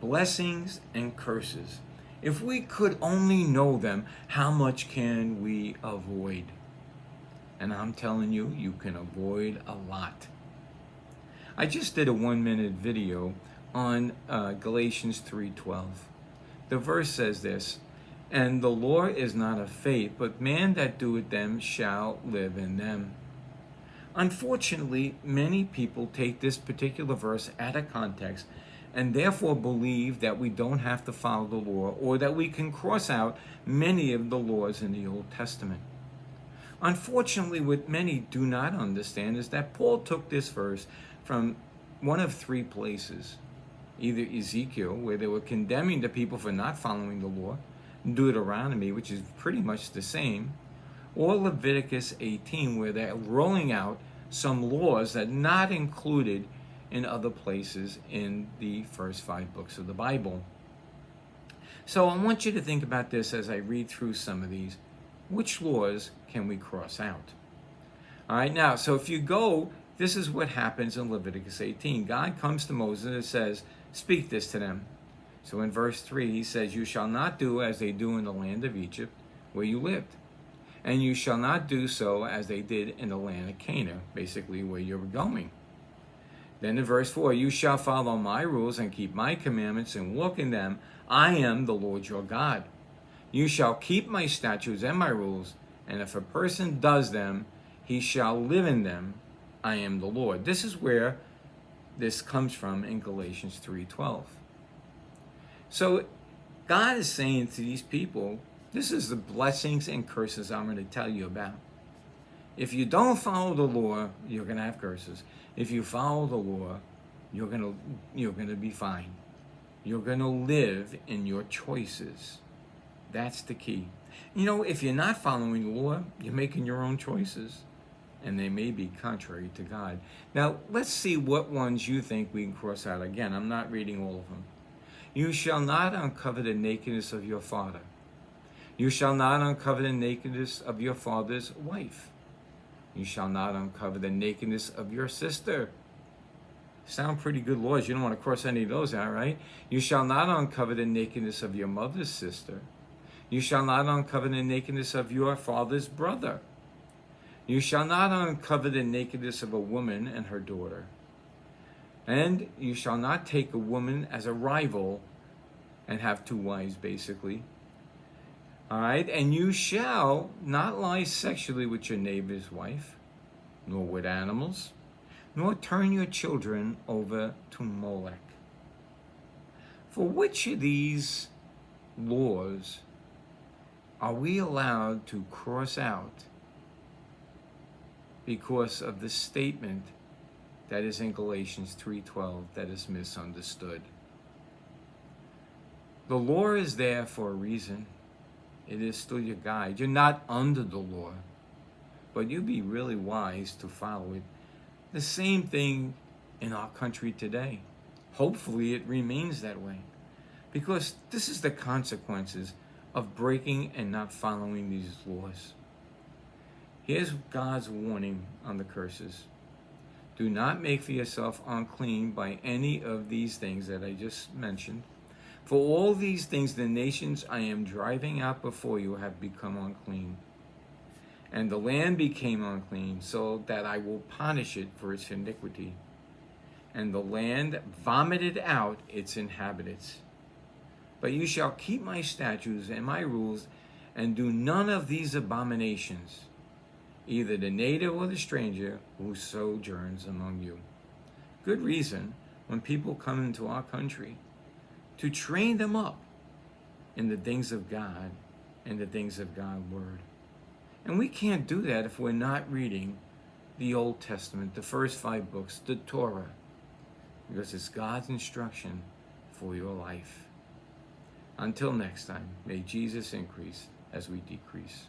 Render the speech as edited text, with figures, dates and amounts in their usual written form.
blessings and curses. If we could only know them, how much can we avoid? And I'm telling you, you can avoid a lot. I just did a 1-minute video on Galatians 3:12. The verse says this, "And the law is not of faith, but man that doeth them shall live in them." Unfortunately, many people take this particular verse out of context and therefore believe that we don't have to follow the law, or that we can cross out many of the laws in the Old Testament. Unfortunately, what many do not understand is that Paul took this verse from one of three places. Either Ezekiel, where they were condemning the people for not following the law, Deuteronomy, which is pretty much the same, or Leviticus 18, where they're rolling out some laws that are not included in other places in the first 5 books of the Bible. So I want you to think about this as I read through some of these. Which laws can we cross out? All right, now, so if you go, this is what happens in Leviticus 18. God comes to Moses and says, speak this to them. So in verse 3, he says, "You shall not do as they do in the land of Egypt, where you lived. And you shall not do so as they did in the land of Canaan," basically where you were going. Then in verse 4, "You shall follow my rules and keep my commandments and walk in them. I am the Lord your God. You shall keep my statutes and my rules, and if a person does them, he shall live in them. I am the Lord." This is where this comes from in Galatians 3:12. So God is saying to these people, this is the blessings and curses I'm going to tell you about. If you don't follow the law, you're going to have curses. If you follow the law, you're going to be fine. You're going to live in your choices. That's the key. You know, if you're not following the law, you're making your own choices, and they may be contrary to God. Now, let's see what ones you think we can cross out. Again, I'm not reading all of them. "You shall not uncover the nakedness of your father. You shall not uncover the nakedness of your father's wife. You shall not uncover the nakedness of your sister." Sound pretty good laws. You don't want to cross any of those out, right? "You shall not uncover the nakedness of your mother's sister. You shall not uncover the nakedness of your father's brother. You shall not uncover the nakedness of a woman and her daughter. And you shall not take a woman as a rival and have 2 wives," basically. All right, "and you shall not lie sexually with your neighbor's wife, nor with animals, nor turn your children over to Molech." For which of these laws are we allowed to cross out because of the statement that is in Galatians 3:12 that is misunderstood? The law is there for a reason. It is still your guide. You're not under the law, but you'd be really wise to follow it. The same thing in our country today. Hopefully it remains that way, because this is the consequences of breaking and not following these laws. Here's God's warning on the curses. "Do not make for yourself unclean by any of these things that I just mentioned. For all these things the nations I am driving out before you have become unclean. And the land became unclean, so that I will punish it for its iniquity. And the land vomited out its inhabitants. But you shall keep my statutes and my rules, and do none of these abominations, either the native or the stranger who sojourns among you." Good reason when people come into our country to train them up in the things of God and the things of God's Word. And we can't do that if we're not reading the Old Testament, the first 5 books, the Torah, because it's God's instruction for your life. Until next time, may Jesus increase as we decrease.